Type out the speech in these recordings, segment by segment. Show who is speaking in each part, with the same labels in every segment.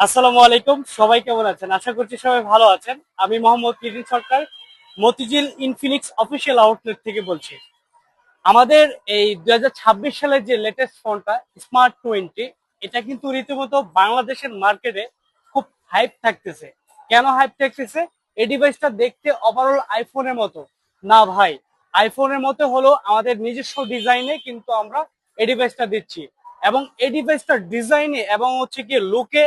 Speaker 1: আসসালামু আলাইকুম, সবাই কেমন আছেন? আশা করছি সবাই ভালো আছেন। আমি মোহাম্মদ কিরিন সরকার, মতিঝিল ইনফিনিক্স অফিসিয়াল আউটলেট থেকে বলছি। আমাদের এই 2026 সালের যে লেটেস্ট ফোনটা স্মার্ট 20, এটা কিন্তু রীতিমতো বাংলাদেশের মার্কেটে খুব হাইপ থাকতেছে। কেন হাইপ থাকতেছে? এই ডিভাইসটা দেখতে ওভারঅল আইফোনের মতো না ভাই, আইফোনের মতো হলো আমাদের নিজস্ব ডিজাইনে কিন্তু আমরা এই ডিভাইসটা দিচ্ছি। এবং এই ডিভাইসটার ডিজাইনে এবং হচ্ছে কি লুকে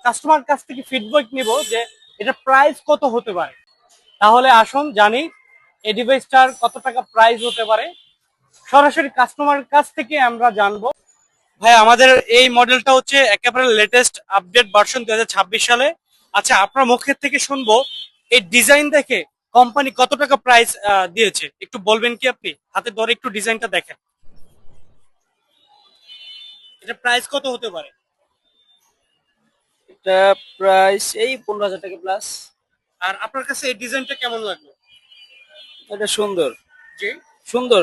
Speaker 1: কাস্টমার কাছ থেকে ফিডব্যাক নিব যে এটা প্রাইস কত হতে পারে। তাহলে আসুন জানি এই ডিভাইসটার কত টাকা প্রাইস হতে পারে। সরাসরি কাস্টমারের কাছ থেকে আমরা জানবো। ভাই, আমাদের এই মডেলটা হচ্ছে একেবারে লেটেস্ট আপডেট ভার্সন 2026 সালে। আচ্ছা, আপনার মুখের থেকে শুনবো এই ডিজাইন দেখে কোম্পানি কত টাকা প্রাইস দিয়েছে, একটু বলবেন কি? আপনি হাতে ধরে একটু ডিজাইনটা দেখেন, এটা প্রাইস কত হতে পারে?
Speaker 2: এটা প্রাইস এই 15,000 টাকা প্লাস।
Speaker 1: আর আপনার কাছে এই ডিজাইনটা কেমন লাগলো?
Speaker 2: এটা সুন্দর,
Speaker 1: জি।
Speaker 2: সুন্দর,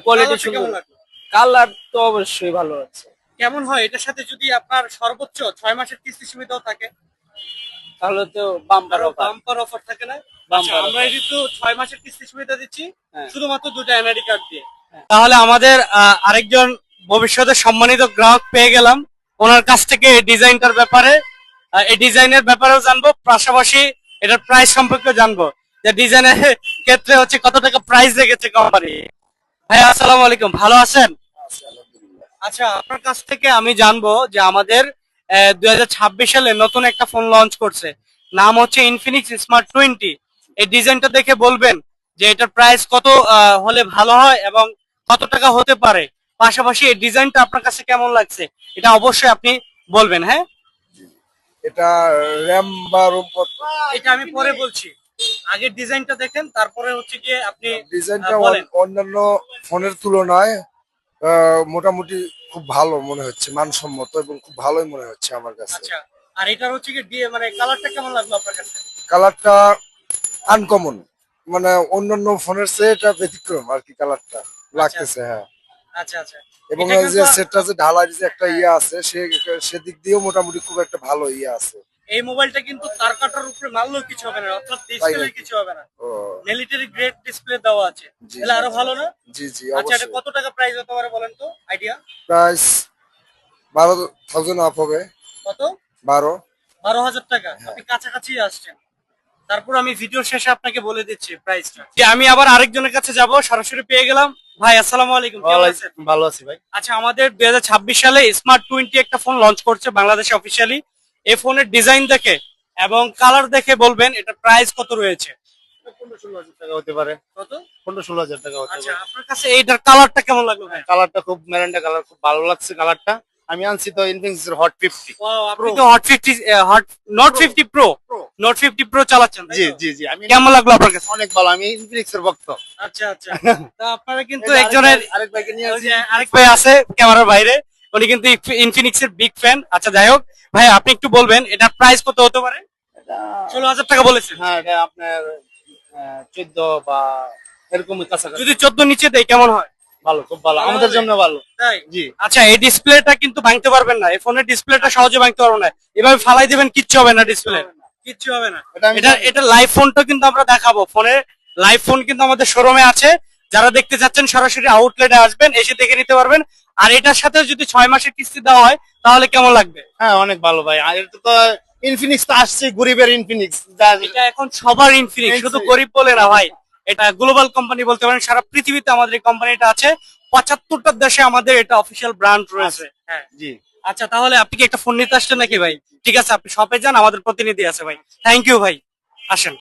Speaker 2: কোয়ালিটি
Speaker 1: কালারটা
Speaker 2: সুন্দর।
Speaker 1: কেমন লাগলো?
Speaker 2: কালার তো অবশ্যই ভালো আছে।
Speaker 1: কেমন হয় এটার সাথে যদি আপনার সর্বোচ্চ 6 মাসের কিস্তি সুবিধাও থাকে?
Speaker 2: তাহলে তো বাম্পার
Speaker 1: আরো
Speaker 2: অফার।
Speaker 1: বাম্পার অফার থাকে না? আচ্ছা,
Speaker 2: বাম্পার
Speaker 1: আমরা
Speaker 2: অফার।
Speaker 1: কিন্তু 6 মাসের কিস্তি সুবিধা দিচ্ছি
Speaker 2: হ্যাঁ।
Speaker 1: শুধুমাত্র 2টা এনআইডি কার্ড দিয়ে। তাহলে আমাদের আরেকজন ভবিষ্যতে সম্মানিত গ্রাহক পেয়ে গেলাম। ওনার কাছ থেকে এই ডিজাইনটার ব্যাপারে, এই ডিজাইনের ব্যাপারেও জানবো, পাশাপাশি এটার প্রাইস সম্পর্কে জানবো, যে ডিজাইনের ক্ষেত্রে হচ্ছে কত টাকা প্রাইস রেখেছে কোম্পানি। ভাই, আসসালামু আলাইকুম, ভালো আছেন? আচ্ছা, আপনার কাছ থেকে আমি জানবো যে আমাদের 2026 সালে নতুন একটা ফোন লঞ্চ করছে, নাম হচ্ছে ইনফিনিক্স স্মার্ট 20। এই ডিজাইনটা দেখে বলবেন যে এটার প্রাইস কত হলে ভালো হয় এবং কত টাকা হতে পারে। পাশাপাশি এই ডিজাইনটা আপনার কাছে কেমন লাগছে এটা অবশ্যই আপনি বলবেন। হ্যাঁ,
Speaker 3: এটা র্যাম বা রোম কত?
Speaker 1: এটা আমি পরে বলছি, আগে ডিজাইনটা দেখেন, তারপরে হচ্ছে গিয়ে আপনি
Speaker 3: ডিজাইনটা
Speaker 1: বলেন।
Speaker 3: অন্যান্য ফোনের তুলনায় মোটামুটি খুব ভালো মনে হচ্ছে, মানসম্মত এবং খুব ভালোই মনে হচ্ছে আমার কাছে।
Speaker 1: আচ্ছা, আর এটার হচ্ছে কি মানে কালারটা কেমন লাগলো আপনার কাছে?
Speaker 3: কালারটা আনকমন, মানে অন্যান্য ফোনের চেয়ে এটা ব্যতিক্রম আর কি কালারটা লাগতেছে। হ্যাঁ,
Speaker 1: আচ্ছা আচ্ছা,
Speaker 3: এবং
Speaker 1: এটা
Speaker 3: এই যে
Speaker 1: কিন্তু
Speaker 3: সেটটা যে ঢালাই যে একটা ইয়ে আছে, সেদিক দিয়েও মোটামুটি খুব একটা ভালো ইয়ে আছে।
Speaker 1: এই মোবাইলটা কিন্তু তার কাটার উপরে মারলেও কিছু হবে না, অর্থাৎ ডিসপ্লে
Speaker 3: নাকি?
Speaker 1: কিছু হবে না।
Speaker 3: ও,
Speaker 1: মিলিটারি গ্রেড ডিসপ্লে দেওয়া আছে,
Speaker 3: জি
Speaker 1: তাহলে আরো ভালো না?
Speaker 3: জি জি,
Speaker 1: আচ্ছা, এটা
Speaker 3: অবশ্যই।
Speaker 1: কত টাকা প্রাইস হতে পারে বলেন তো, আইডিয়া?
Speaker 3: প্রাইস 12,000 আপ হবে।
Speaker 1: কত?
Speaker 3: 12।
Speaker 1: 12,000 টাকা? আপনি কাছাকাছি আসছেন। তারপর আমি ভিডিও শেষে আপনাকে বলে দিচ্ছি প্রাইসটা। যে আমি আবার আরেকজনের কাছে যাব, সরাসরি পেয়ে গেলাম। ভাই, আসসালামু আলাইকুম, কেমন আছেন?
Speaker 2: ভালো আছি ভাই।
Speaker 1: আচ্ছা, আমাদের 2026 সালে স্মার্ট 20 একটা ফোন লঞ্চ করছে বাংলাদেশে অফিসিয়ালি। এই ফোনের ডিজাইন দেখে এবং কালার দেখে বলবেন এটা প্রাইস কত রয়েছে।
Speaker 2: 15-16 হাজার টাকা হতে পারে।
Speaker 1: কত?
Speaker 2: 15-16 হাজার টাকা হতে
Speaker 1: আচ্ছা,
Speaker 2: পারে।
Speaker 1: আপনার কাছে এইটার কালারটা কেমন লাগলো ভাই?
Speaker 2: কালারটা খুব মেরান্ডা কালার, খুব ভালো লাগছে কালারটা। আমি আনছি তো ইনফিনিক্স এর হট 50।
Speaker 1: ওয়াও, আপনি তো hot 50 hot note 50 pro, note 50 pro চালাচ্ছেন, তাই
Speaker 2: জি
Speaker 1: তো?
Speaker 2: জি জি, আমি
Speaker 1: কেমন লাগলো আপনার কাছে?
Speaker 2: অনেক ভালো, আমি ইনফিনিক্স এর ভক্ত।
Speaker 1: আচ্ছা আচ্ছা, তো আপনারা কিন্তু একজনের,
Speaker 2: আরেক ভাইকে নিয়ে
Speaker 1: ওই
Speaker 2: আসি।
Speaker 1: যে আরেক ভাই আছে ক্যামেরার বাইরে, উনি কিন্তু ইনফিনিক্স এর বিগ ফ্যান। আচ্ছা, যাই হোক ভাই, আপনি একটু বলবেন এটার প্রাইস কত হতে পারে?
Speaker 2: এটা
Speaker 1: 16,000 টাকা বলেছেন।
Speaker 2: হ্যাঁ, এটা আপনার 14 বা এরকমই কাছাকাছি।
Speaker 1: যদি 14 নিচে দেয় কেমন হয়?
Speaker 2: ভালো, খুব ভালো,
Speaker 1: ভালো
Speaker 2: আমাদের
Speaker 1: হবে?
Speaker 2: জন্য ভালো।
Speaker 1: তাই?
Speaker 2: জি।
Speaker 1: আচ্ছা, এই ডিসপ্লেটা কিন্তু ভাঙতে পারবেন না, এই ফোনের ডিসপ্লেটা সহজে ভাঙতে পারবেন না। এভাবে ফালাই দিবেন, কিচ্ছু হবে না, ডিসপ্লে কিচ্ছু হবে না।
Speaker 2: এটা আমি
Speaker 1: এটা
Speaker 2: জানি।
Speaker 1: এটা লাইভ ফোনটা কিন্তু আমরা দেখাবো, ফোনের লাইভ ফোন কিন্তু আমাদের শোরুমে আছে। যারা দেখতে চাচ্ছেন সরাসরি আউটলেটে আসবেন, এসে দেখে নিতে পারবেন। আর এটার সাথে যদি 6 মাসের কিস্তি দেওয়া হয় তাহলে কেমন লাগবে?
Speaker 2: হ্যাঁ, অনেক ভালো ভাই। আর এটা তো ইনফিনিক্স তো আসছে, গরিবের ইনফিনিক্স।
Speaker 1: এটা এখন সবার ইনফিনিক্স, শুধু গরিব বলে না ভাই, এটা গ্লোবাল কোম্পানি বলতে পারেন। সারা পৃথিবীতে আমাদের এই কোম্পানিটা আছে, 75টা দেশে আমাদের এটা অফিসিয়াল ব্র্যান্ড রয়েছে। হ্যাঁ।
Speaker 2: জি।
Speaker 1: আচ্ছা, তাহলে আপনি কি একটা ফোন নিতে আসছেন নাকি ভাই? ঠিক আছে, আপনি শপে যান, আমাদের প্রতিনিধি আছে ভাই। থ্যাংক ইউ ভাই, আসেন।